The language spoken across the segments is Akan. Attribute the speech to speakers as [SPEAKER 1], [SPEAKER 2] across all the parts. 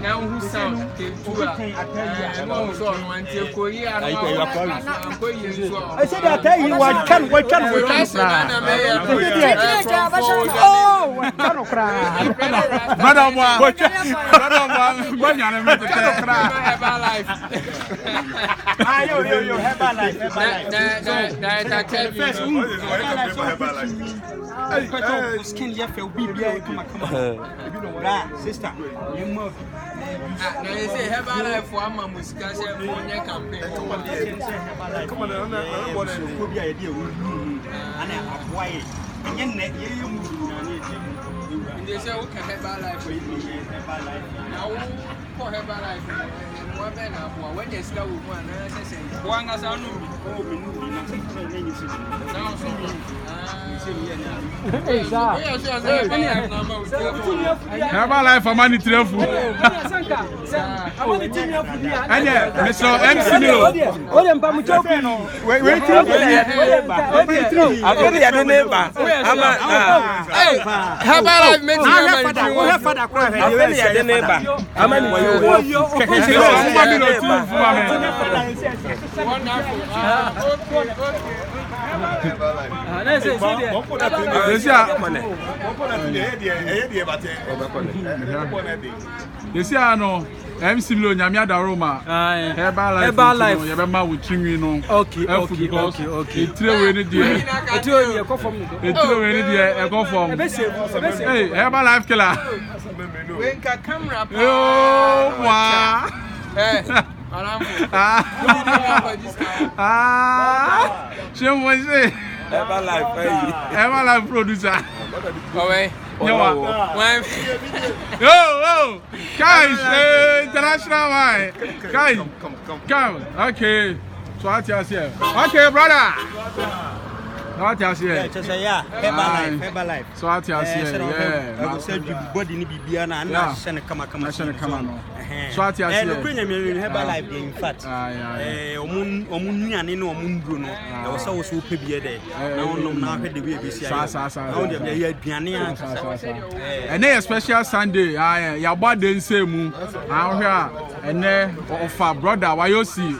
[SPEAKER 1] now who sound no so one take Korea I
[SPEAKER 2] said I tell you what can oh
[SPEAKER 3] Madam one
[SPEAKER 2] skin feel sister you move
[SPEAKER 1] they say Herbalife for my music campaign
[SPEAKER 2] come on
[SPEAKER 1] they say okay Herbalife now for Herbalife when they start with one say one as I know
[SPEAKER 3] Herbalife for money traffic. And Mr. MC Milo. You see, I know. MC Milo Nyamia Daroma. Herbalife. You be ma with chimney no. Okay. Three way ni there. Three way ni there. Go from. Hey, Herbalife killer.
[SPEAKER 1] When ka camera.
[SPEAKER 3] Oh, wow.
[SPEAKER 1] Hey.
[SPEAKER 3] She was say Herbalife producer.
[SPEAKER 1] Okay.
[SPEAKER 3] Yo, guys, international man. Guys, come. Okay. So what you say? Okay, brother. What you say?
[SPEAKER 2] Herbalife.
[SPEAKER 3] So what you say? Yeah.
[SPEAKER 2] I will say body ni bibia na na shene kama.
[SPEAKER 3] So what you say?
[SPEAKER 2] Herbalife in fact. Omun nuane no omun duro no. E wo say wo so pe bia de. Na onom na hwe de we be sia. Na wo de ya aduane an.
[SPEAKER 3] And a special Sunday, ya body nsemu. Ahwe a ene ofa brother wayosi.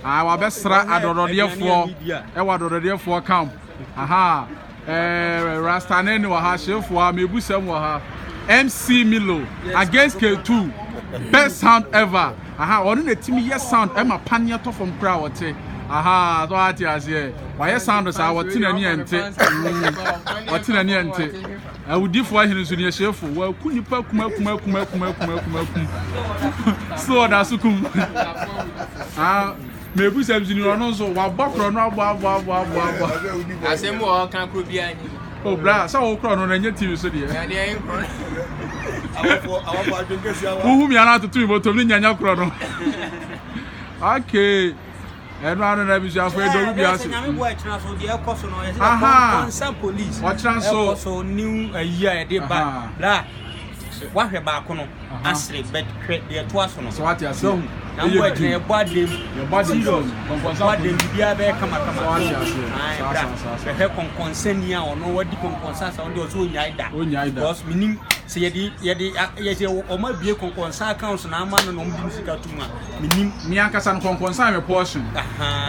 [SPEAKER 3] Wa besra adododefo. E wa adododefo camp. Aha. Rastane ni wa ha shefo a mebusam wa ha. MC Milo against K2. Best sound ever. Aha, onu na timi yes sound e ma pania to from crowd wote. Aha, so ati ase. Wa yes sound so wote na ni ente. Wote na ni ente. Awudifo ahinu so ni shefo. Wa kunipa kuma. So da sukum. Ah, mebusam zini ono so wa bokro no abo.
[SPEAKER 1] Asemu o kan kro bia ni.
[SPEAKER 3] Oh, bra, so o kro no na nya TV so de.
[SPEAKER 1] Ya de en kro.
[SPEAKER 3] Who me ana to tu mo to ni nyanya kro no. Okay. Eno anu na bisu afo edo bi ase.
[SPEAKER 2] Nyame boy transfer de ekoso no ye
[SPEAKER 3] say
[SPEAKER 2] police.
[SPEAKER 3] What transfer?
[SPEAKER 2] So new year e dey back. Bra. Wa hwe ba ko no. Asre bet de to aso no.
[SPEAKER 3] So what you say?
[SPEAKER 2] Nyame boy na e body serious. Body bia be kama.
[SPEAKER 3] So what you say?
[SPEAKER 2] He konkonsani a ono wadi konkonsa sa onde o so nyaida. Because meaning say ye o ma bie konkonsa accounts na ama no mbi musika tuma meaning
[SPEAKER 3] mi ankasa no konkonsa me portion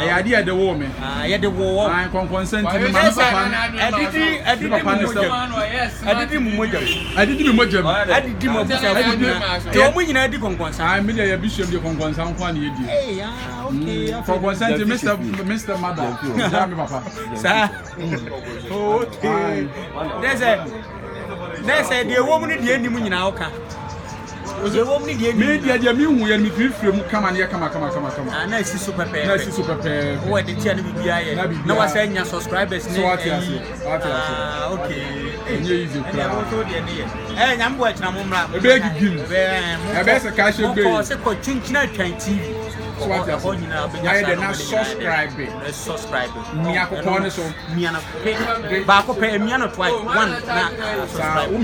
[SPEAKER 3] e ya de wo me
[SPEAKER 2] ye de wo
[SPEAKER 3] konkonsa ntimi ma papa adidi mu moja te o mu nyina di konkonsa me de ya bishop de konkonsa nkwa na ye di okay konkonsa ntimi Mr. Madam ja me papa
[SPEAKER 2] sa okay They say the woman in the end, Munina Oka. Was a woman in the end, media, me who and me from come and come. And I see super pair. What the channel be I no was saying your subscribers. Okay. And you use it. And I'm watching a moment. A big game. I best a cash of Chinchina TV. So what you're holding up, not subscribe. Miako corner so Miana Bako pay Miano twice. One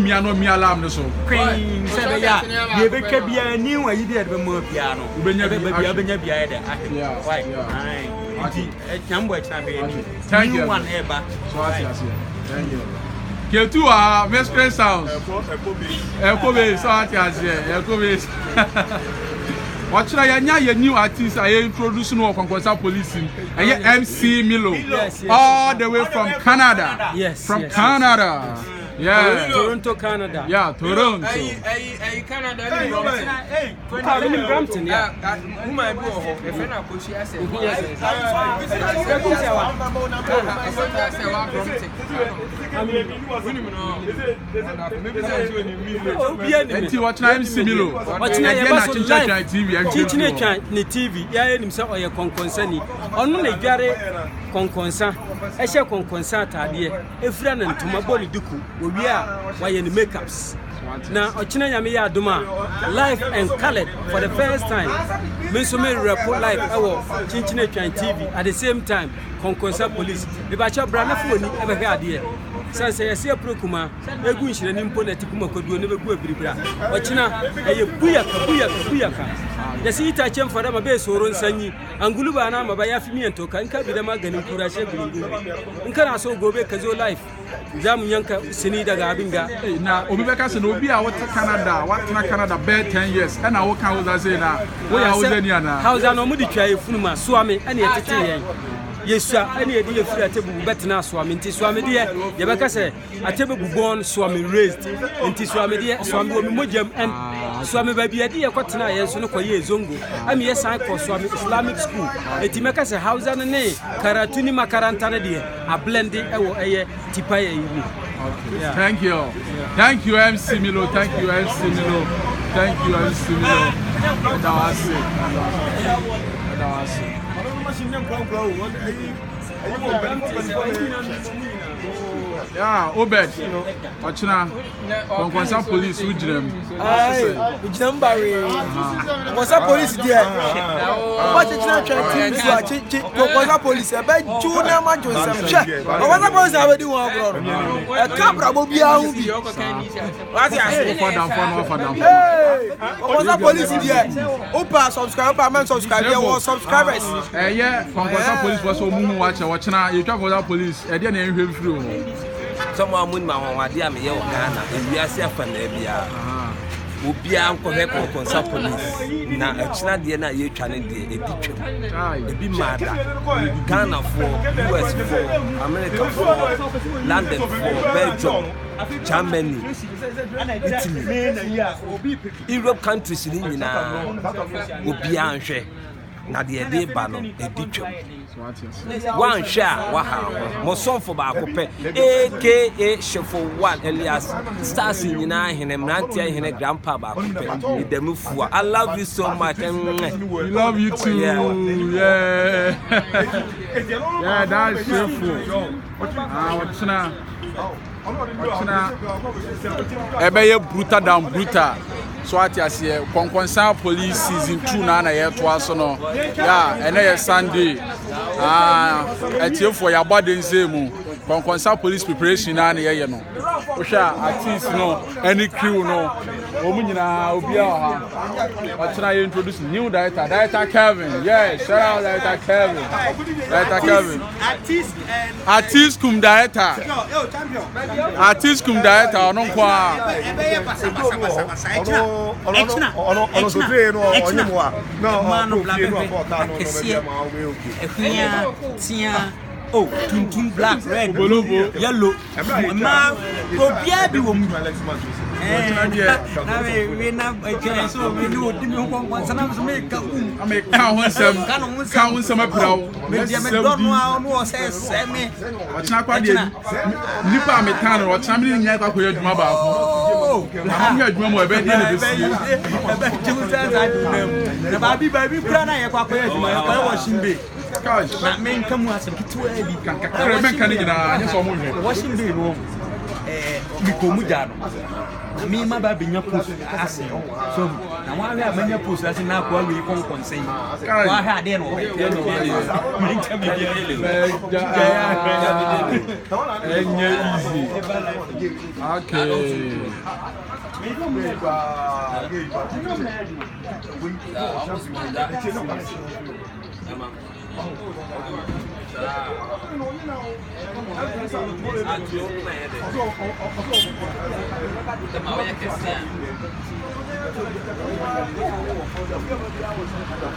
[SPEAKER 2] Miano Mialam so. Queen said, yeah, you became a new idea of more piano. You never be why? Number thank you one ever. So thank you.
[SPEAKER 3] Ketu Mestre Sounds. Ekobe so atiase. Ekobe. Watch your new artist I introduce no Konkosa Police and MC Milo.
[SPEAKER 4] Yes.
[SPEAKER 3] All the way from Canada.
[SPEAKER 4] Yes.
[SPEAKER 3] From Canada. Yeah.
[SPEAKER 4] Toronto, Canada.
[SPEAKER 3] Yeah, Toronto.
[SPEAKER 1] Hey, Canada.
[SPEAKER 4] Hey, Brampton. Yeah.
[SPEAKER 1] Who might be a friend of Koshi? I said,
[SPEAKER 3] Enti watch na MC Milo.
[SPEAKER 4] Watch na Chincha TV. Yeah, himself oye konkonsa ni. Onu na dware konkonsa. Ehye konkonsa atade. Efira na ntoma boli duku. Owi a waye ni makeups. Na ochina nyame ya adoma live and colored for the first time. Me so me report live ewo Chinchina TV at the same time konkonsa police. Me ba cha bra na foni e be hwe ade. Sanse yesi aprokuma egu nhire ni mpo na tikuma koduo ne begu abiribra ochina eye buyaka yesi ita chem fada ma be soro nsanyi angulu ba na ma ba yafi miento kan ka bi da maganin kura she gurungu in kana so gobe ka zo live zamu yanka sini daga abinga
[SPEAKER 3] na obi beka se no obi a wata Canada wata Canada be 10 years and na wo kan wo say na wo ya wo zani ana
[SPEAKER 4] hausa no mudi twa efunuma so ame ene etete yen Yesua any idea free atebu betina swami nti swami de ye beka se atebu born swami raised nti swami de swami wo mojam and swami ba bia de ye kwotena ye so no koye zongo ami ye san ko swami Islamic school eti meka se hausa no ne karatu ni makaranta ne de a blend ewo eye tipa ye yi.
[SPEAKER 3] Yeah. Thank you. Yeah. Thank you MC Milo. Thank you MC Milo. Thank you MC Milo. Dawasi. Yeah, Obed. Ochina. Konkonsa police ujirem.
[SPEAKER 5] Ujirem bare. Konkonsa police there. What Chinchina TV so Konkonsa police e be juna ma Joseph. Konkonsa police e do one bro. E kabra bo bia hu bi. What you say? Hey, Konkonsa police there. Opa subscribe, man subscribe. There was subscribers.
[SPEAKER 3] Yeah, Konkonsa police was so mumu watch watchina. You talk Konkonsa police. E dey na ehwe free.
[SPEAKER 6] Someone mun ma wade am ye Ghana ewiase afa na bia obia anko he Konkonsa police na achina de na ye twa ne de editwem ebi mada Ghana for US for America for London for Belgium Germany Italy Europe countries ni nyina obia anhwe na de de ba no editwem one share waha mo son for ba ko pe aka Shefo 1 Elias stars nyina hene mrantia hene grandpa ba ko pe idemufua. I love you so much.
[SPEAKER 3] We love you too. Yeah. Yeah, that's Shefo. Ochina ebe brutal down brutal. So atiase Konkonsa police season 2 na ye to aso no ya ene ye Sunday etiefo ya gbadense mu Konkonsa police preparation na ye no ohwa artist no any crew no omunyina obia ha watchna ye introduce new director Kevin. Yes, shout out director Kevin. Artist kum director no kwa
[SPEAKER 2] oh, tuntum black, red, yellow. Ma, go be woman. We now so we know sometimes make
[SPEAKER 3] count some brow.
[SPEAKER 2] Don't know says me.
[SPEAKER 3] What's not quite Nipa Metano or something like a queer mother. Oh, I'm here to remember a the baby brother, I washing bay. Gosh, that man come was a bit too heavy. Washing bay room. Mikomudano. Me, my baby, your post. So now I have many posts as in our we come consent. I had them. Okay.